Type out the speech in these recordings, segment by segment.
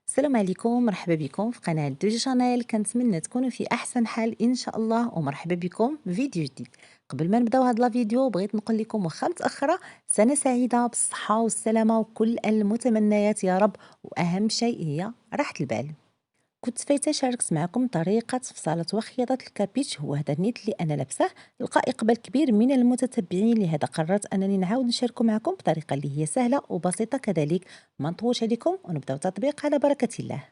السلام عليكم، مرحبا بكم في قناة دوجي شانيل. كنتمنى تكونوا في احسن حال ان شاء الله، ومرحبا بكم في فيديو جديد. قبل ما نبداو هاد لا فيديو بغيت نقول لكم واخا متاخره، سنه سعيده بالصحه والسلامه وكل المتمنيات يا رب. واهم شيء هي راحه البال. كنت فايته شاركت معكم طريقه فصاله وخياطه الكابيش. هو هذا النيت اللي انا لابسه لقى اقبال كبير من المتتبعين، لهذا قررت انني نعاود نشاركه معكم بطريقه اللي هي سهله وبسيطه كذلك. ما نطولش عليكم ونبداو تطبيق على بركه الله.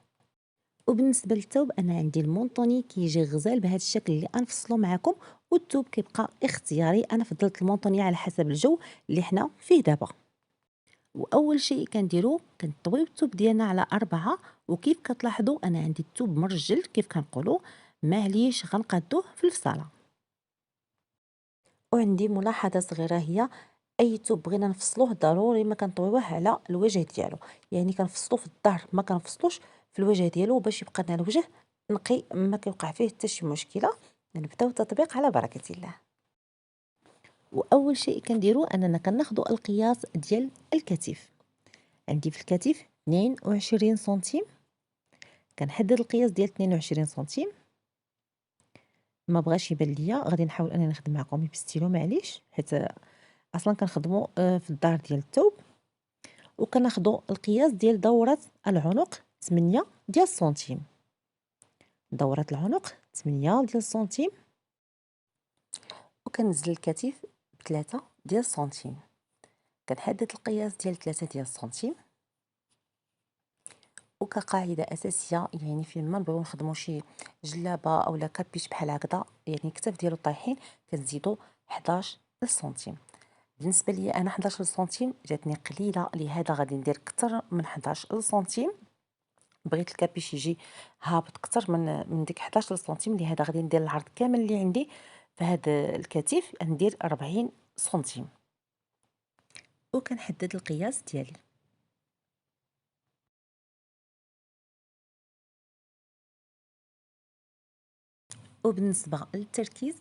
وبالنسبه للثوب انا عندي المونطوني كيجي غزال بهذا الشكل اللي انفصلو معكم، والثوب كيبقى اختياري. انا فضلت المونطوني على حسب الجو اللي حنا فيه دابا. واول شيء كنديرو كنطويو الثوب ديالنا على 4، وكيف كتلاحظوا انا عندي الثوب مرجل كيف كنقولوا، معليش غنقادوه في الفصاله. وعندي ملاحظه صغيره هي اي ثوب بغينا نفصلوه ضروري ما كنطويوه على الوجه ديالو، يعني كنفصلوه في الظهر ما كنفصلوش في الوجه ديالو باش يبقى لنا الوجه نقي ما كيوقع فيه حتى شي مشكله. نبداو التطبيق على بركه الله. واول شيء كنديرو اننا كناخذوا القياس ديال الكتف. عندي في الكتف 22 سنتيم، كنحدد القياس ديال 22 سنتيم. ما بغاش يبان ليا غادي نحاول انني نخدم معكم بالستيلو معليش، حيت اصلا كنخدموا في الدار ديال الثوب. وكناخدو القياس ديال دورة العنق 8 ديال السنتيم. دورة العنق 8 ديال السنتيم. وكنزل الكتف ب3 ديال السنتيم. كنحدد القياس ديال 3 ديال السنتيم. وكقاعده اساسيه يعني فين ما نبغيو نخدموا شي جلابه اولا كابيش بحال هكذا، يعني الكتف ديالو طايحين، كنزيدو 11 سنتيم. بالنسبه لي انا 11 سنتيم جاتني قليله، لهذا غادي ندير اكثر من 11 سنتيم. بغيت الكابيش يجي هابط اكثر من ديك 11 سنتيم، لهذا غادي ندير العرض كامل اللي عندي في هذا الكتف ندير 40 سنتيم. وكنحدد القياس ديالي. وبالنسبه للتركيز،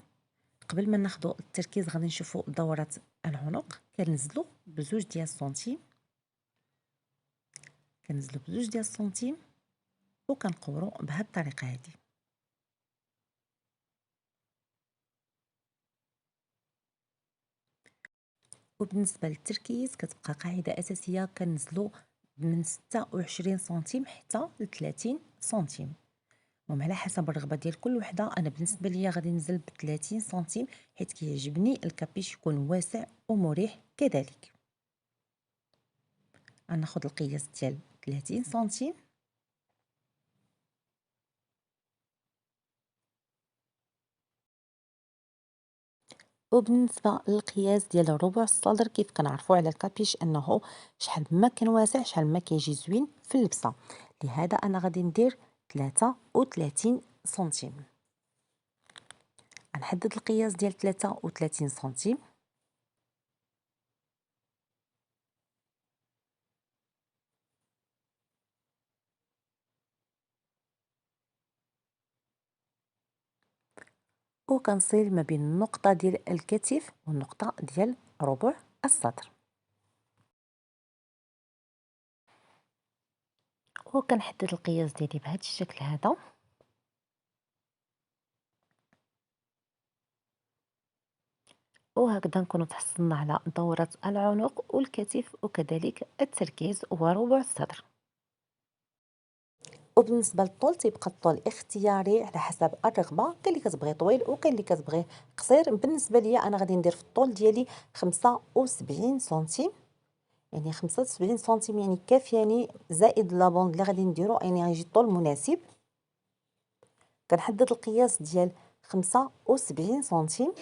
قبل ما ناخذوا التركيز غادي نشوفوا دوره العنق. كنزلوا بزوج ديال السنتيم، كنزلوا بزوج ديال السنتيم، وكنقوروا بهذه الطريقه هذه. وبالنسبه للتركيز كتبقى قاعده اساسيه، كنزلوا من 26 سنتيم حتى ل 30 سنتيم، المهم على حسب الرغبه ديال كل وحده. انا بالنسبه ليا غادي ننزل ب 30 سنتيم حيت كيعجبني الكابيش يكون واسع ومريح كذلك. غناخذ القياس ديال 30 سنتيم. وبالنسبه للقياس ديال ربع الصدر، كيف كنعرفوا على الكابيش انه شحال ما كان واسع شحال ما كيجي زوين في اللبسه، لهذا انا غادي ندير 33 سنتيم. غنحدد القياس ديال 33 سنتيم. وكنصير ما بين النقطه ديال الكتف والنقطه ديال ربع الصدر. وكنحدد القياس ديالي بهذا الشكل هذا. وهكذا نكونوا تحصلنا على دورة العنق والكتف وكذلك التركيز وربع الصدر. وبالنسبه للطول تيبقى الطول اختياري على حسب الرغبه، كاين اللي كتبغي طويل وكاين اللي كتبغي قصير. بالنسبه ليا انا غادي ندير في الطول ديالي 75 سنتيم، يعني 75 سنتيم يعني كافياني زائد لابوند اللي غادي نديرو، يعني غيجي الطول مناسب. كنحدد القياس ديال 75 سنتيم.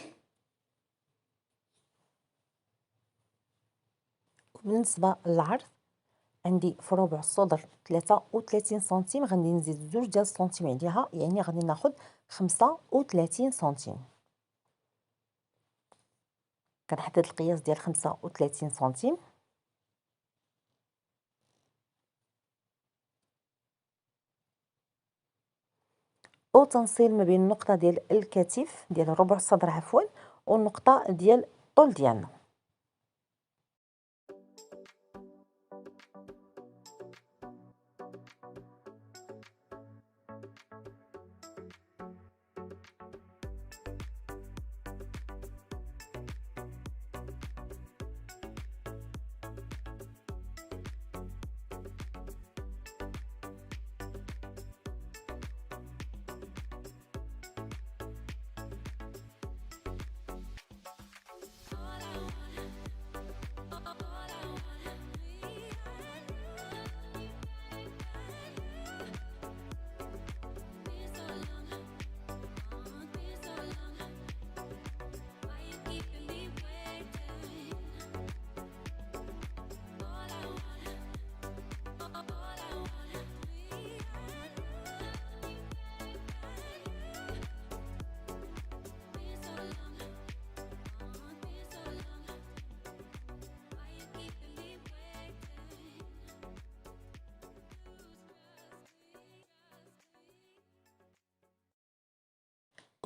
وبالنسبه للعرض عندي في ربع الصدر 33 سنتيم، غادي نزيد زوج ديال السنتيم عليها، يعني غادي ناخذ 35 سنتيم. كنحدد القياس ديال 35 سنتيم. وتنصيل ما بين النقطه ديال الكتف ديال ربع الصدر عفوا والنقطه ديال الطول ديالنا.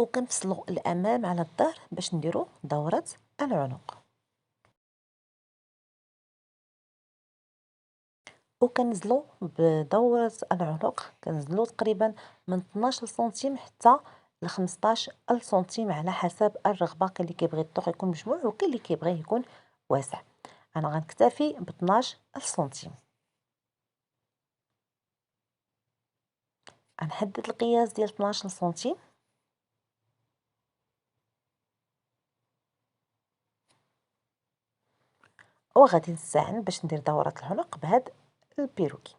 وكنفصلوا الامام على الظهر باش نديروا دوره العنق، وكنزلوا بدورة العنق كنزلوا تقريبا من 12 سنتيم حتى ل 15 سنتيم على حسب الرغبة. كاين اللي كيبغي الطوق يكون مجموع وكاين اللي كيبغيه يكون واسع. انا غنكتفي ب 12 سنتيم. غنحدد القياس ديال 12 سنتيم وغادي نستعن باش ندير دورة العنق بهذا البيروكي.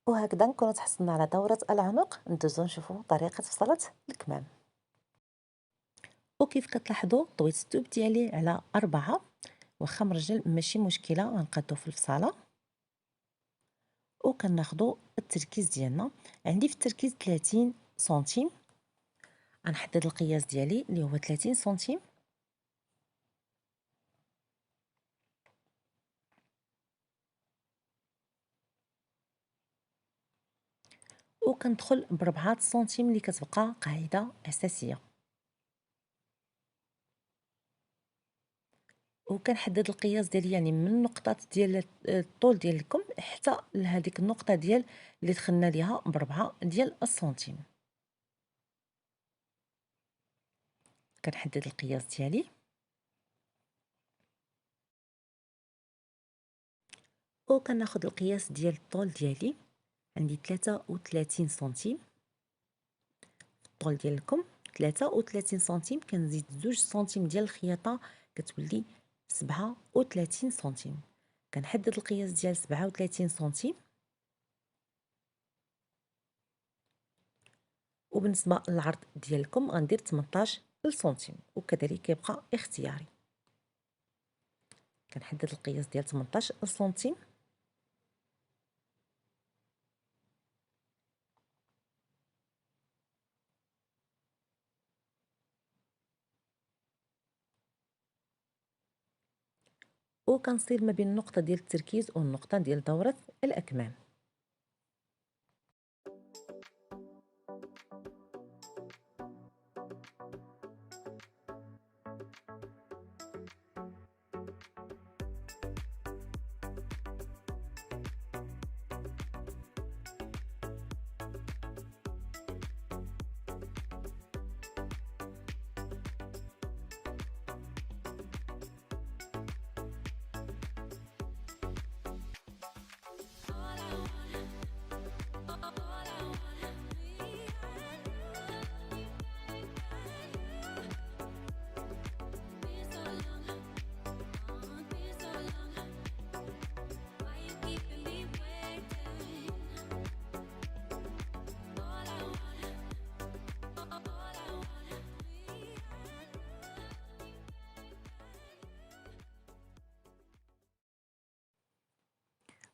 وهكذا نكونوا تحصلنا على دورة العنق. ندوزو نشوفوا طريقة فصلة الكمام. وكيف كتلاحظوا طويت الثوب ديالي على 4، واخا مرجل ماشي مشكلة، غنقادو في الفصالة وكناخدو التركيز ديالنا. عندي في التركيز 30 سنتيم، غنحدد القياس ديالي اللي هو 30 سنتيم، وكندخل ب4 سنتيم اللي كتبقى قاعدة أساسية، وكنحدد القياس ديالي يعني من النقطة ديال الطول ديال الكم حتى لهذيك النقطة ديال اللي دخلنا ليها ب4 ديال السنتيم. كنحدد القياس ديالي وكناخد القياس ديال الطول ديالي. عندي 33 سنتيم في الطول ديال الكم، 33 سنتيم كنزيد 2 سنتيم ديال الخياطة كتولي 37 سنتيم. كنحدد القياس ديال 37 سنتيم. وبالنسبه للعرض ديالكم غندير 18 سنتيم وكذلك كيبقى اختياري. كنحدد القياس ديال 18 سنتيم وكنصير ما بين النقطه ديال التركيز والنقطه ديال دوره الاكمام.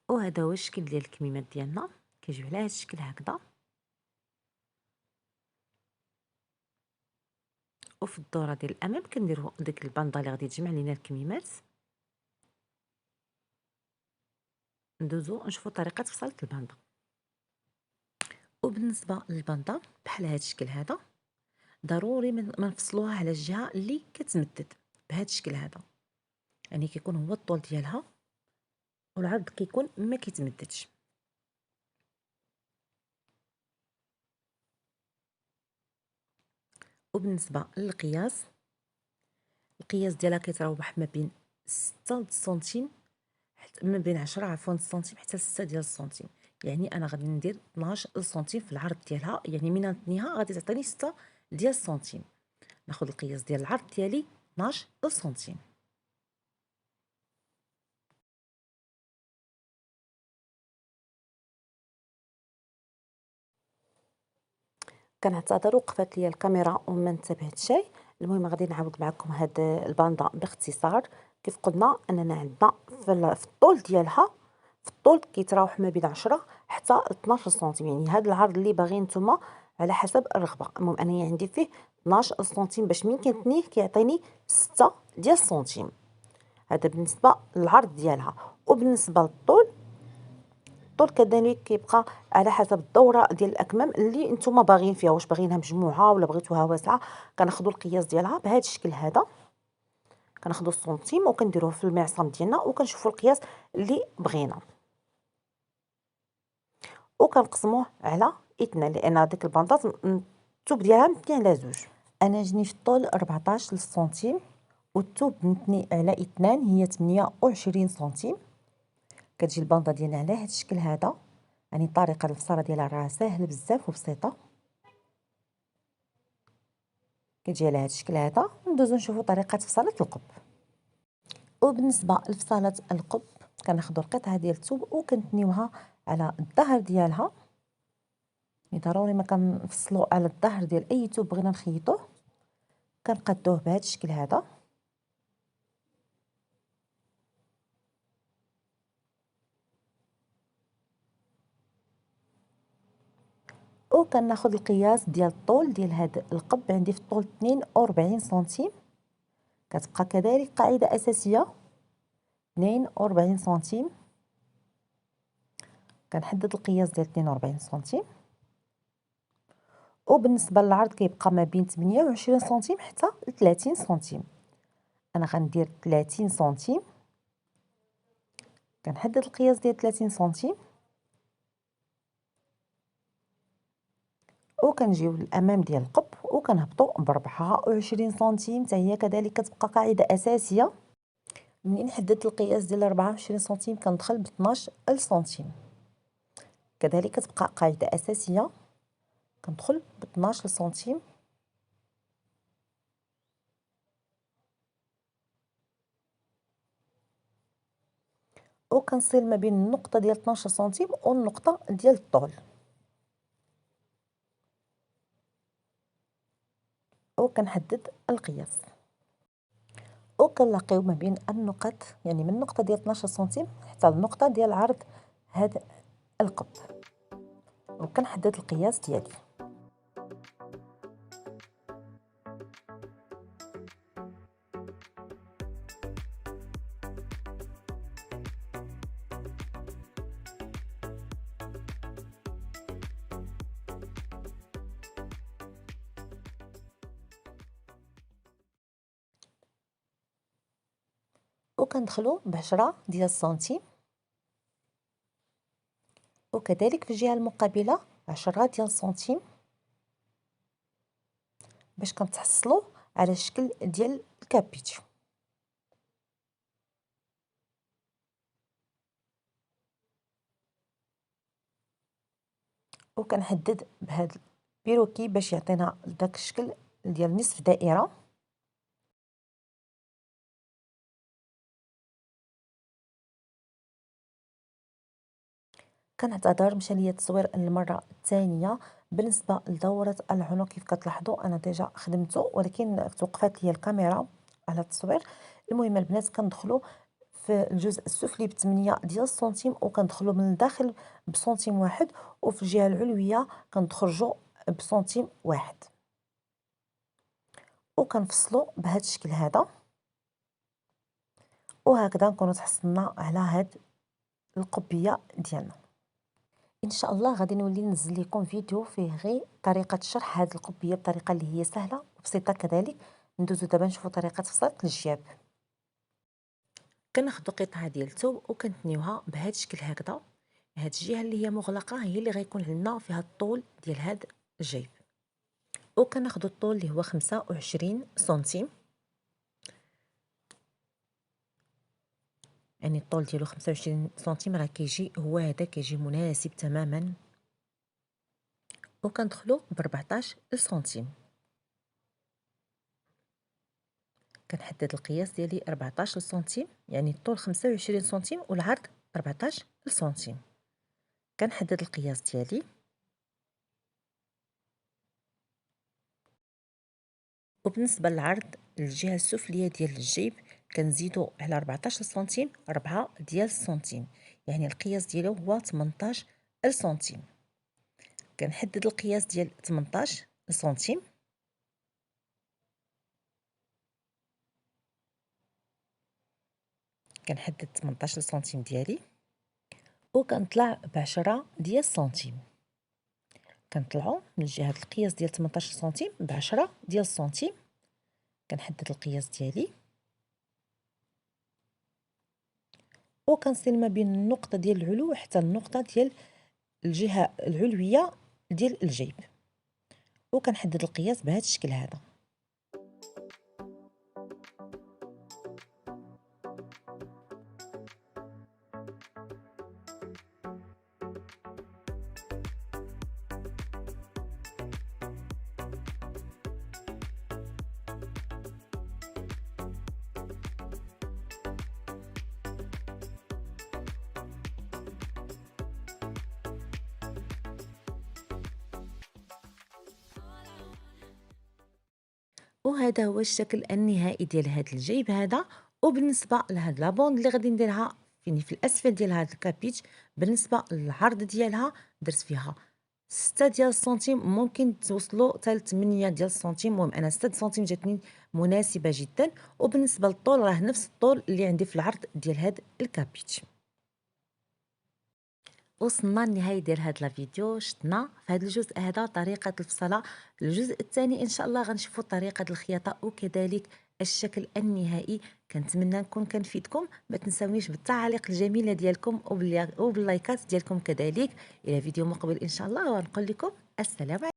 وهذا هو الشكل ديال الكميمات ديالنا، كيجيو على هذا الشكل هكذا. وفي الدوره ديال الامام كنديروا ديك الباندا اللي غادي تجمع لينا الكميمات. ندوزو نشوفوا طريقه فصل الباندا. وبالنسبه للباندا بحال هذا الشكل هذا ضروري ما نفصلوها على الجهه اللي كتمدد بهذا الشكل هذا، يعني كيكون هو الطول ديالها والعرض كيكون ما كيتمددش. وبالنسبه للقياس، القياس ديالها كيتراوح ما بين 6 سنتيم حتى ما بين 10 عفوا سنتيم حتى 6 ديال السنتيم. يعني انا غادي ندير 12 سنتيم في العرض ديالها، يعني من نتنيها غادي تعطيني 6 ديال السنتيم. ناخذ القياس ديال العرض ديالي 12 سنتيم. كنعتذر وقفات ليا الكاميرا وما انتبهت شيء. المهم غادي نعاود معكم هاد الباندا باختصار. كيف قلنا اننا عندنا في الطول ديالها، في الطول كيتراوح ما بين 10 حتى 12 سنتيم، يعني هذا العرض اللي باغي نتوما على حسب الرغبه. المهم انايا عندي فيه 12 سنتيم باش من كنتنيه كيعطيني 6 ديال السنتيم. هذا بالنسبه للعرض ديالها. وبالنسبه للطول، الطول كذلك كيبقى على حسب الدوره ديال الاكمام اللي نتوما باغيين فيها، واش باغيينها مجموعه ولا بغيتوها واسعه. كناخذوا القياس ديالها بهذا الشكل هذا، كناخذوا السنتيم وكنديروه في المعصم ديالنا وكنشوفوا القياس اللي بغينا وكنقسموه على 2، لان ديك البنطات الثوب ديالها متني على 2. انا جني في الطول 14 سنتيم والثوب متني على 2 هي 28 سنتيم. كتجي البانطه ديالنا على هذا الشكل هذا، يعني طريقه الفصاله ديالها راه ساهله بزاف وبسيطه. كتجي على هذا الشكل هذا. ندوزو نشوفوا طريقه فصاله القب. وبالنسبه لفصاله القب كناخذوا القطعه ديال الثوب وكنتنيوها على الظهر ديالها. ضروري ما كنفصلوا على الظهر ديال اي ثوب بغينا نخيطوه، كنقادوه بهذا الشكل هذا. وكناخذ القياس ديال الطول ديال هذا القب. عندي في الطول 42 سنتيم، كتبقى كذلك قاعده اساسيه 42 سنتيم. كنحدد القياس ديال 42 سنتيم. وبالنسبه للعرض كيبقى ما بين 28 سنتيم حتى 30 سنتيم. انا غندير 30 سنتيم، كنحدد القياس ديال 30 سنتيم وكنجيو للامام ديال القب وكنهبطوا ب 24 سنتيم. حتى هي كذلك كتبقى قاعده اساسيه. منين حددت القياس ديال 24 سنتيم كندخل ب 12 سنتيم، كذلك كتبقى قاعده اساسيه. كندخل ب 12 سنتيم وكنصل ما بين النقطه ديال 12 سنتيم والنقطه ديال الطول، وكنحدد القياس. وكنلاقيو ما بين النقط، يعني من النقطه ديال 12 سنتيم حتى النقطه ديال عرض هذا القب، وكنحدد القياس ديالي. وكندخلو ب10 ديال السنتيم، وكذلك في الجهه المقابله 10 ديال السنتيم، باش كنتحصلوا على الشكل ديال الكابيتشو. وكنحدد بهذا البيروكي باش يعطينا داك الشكل ديال نصف دائره. كنعتذر مشى ليا التصوير المره الثانيه. بالنسبه لدوره العنق كيف كتلاحظوا انا ديجا خدمته، ولكن توقفات ليا الكاميرا على التصوير. المهم البنات كندخلوا في الجزء السفلي ب8 ديال السنتيم وكندخلوا من الداخل بسنتيم واحد، وفي الجهه العلويه كنخرجوا بسنتيم واحد، وكنفصلوا بهذا الشكل هذا. وهكذا نكونوا تحصلنا على هاد القبيه ديالنا. ان شاء الله غادي نولي ننزل لكم فيديو فيه غير طريقه شرح هذه القبيه بطريقه اللي هي سهله وبسيطه. كذلك ندوزو دابا نشوفوا طريقه فصل الجياب. كناخذوا قطعه ديال الثوب وكنتنيوها بهذا الشكل هكذا. هاد الجهه اللي هي مغلقه هي اللي غيكون عندنا فيها الطول ديال هذا الجيب. وكناخذوا الطول اللي هو 25 سنتيم، يعني الطول ديالو 25 سنتيم راه كيجي هو هذا كيجي مناسب تماما. وكندخلوا ب 14 سنتيم، كنحدد القياس ديالي 14 سنتيم، يعني الطول 25 سنتيم والعرض 14 سنتيم. كنحدد القياس ديالي. وبالنسبه للعرض الجهه السفليه ديال الجيب كنزيدو على 14 سنتيم 4 ديال السنتيم، يعني القياس ديالو هو 18 سنتيم. كنحدد القياس ديال 18 سنتيم، كنحدد 18 سنتيم ديالي وكنطلع ب10 ديال السنتيم. كنطلعو من جهة القياس ديال 18 سنتيم ب10 ديال السنتيم. كنحدد القياس ديالي وكنصل ما بين النقطة ديال العلو حتى النقطة ديال الجهة العلوية ديال الجيب، وكنحدد القياس بهذا الشكل هذا. وهذا هو الشكل النهائي ديال هذا الجيب هذا. وبالنسبه لهاد لابوند اللي غادي نديرها في الاسفل ديال هذا الكابيتش، بالنسبه للعرض ديالها درت فيها 6 ديال السنتيم، ممكن توصلوا حتى 8 ديال السنتيم. المهم انا 6 سنتيم جاتني مناسبه جدا. وبالنسبه للطول راه نفس الطول اللي عندي في العرض ديال هذا الكابيتش. وصلنا لنهاية ديال هذا الفيديو. شفنا في هذا الجزء هذا طريقة الفصلة. الجزء الثاني ان شاء الله غنشوفوا طريقة الخياطة وكذلك الشكل النهائي. كنتمنى نكون كنفيدكم. ما تنساونيش بالتعاليق الجميلة ديالكم وباللايكات ديالكم كذلك. الى فيديو مقبل ان شاء الله ونقول لكم السلام عليكم.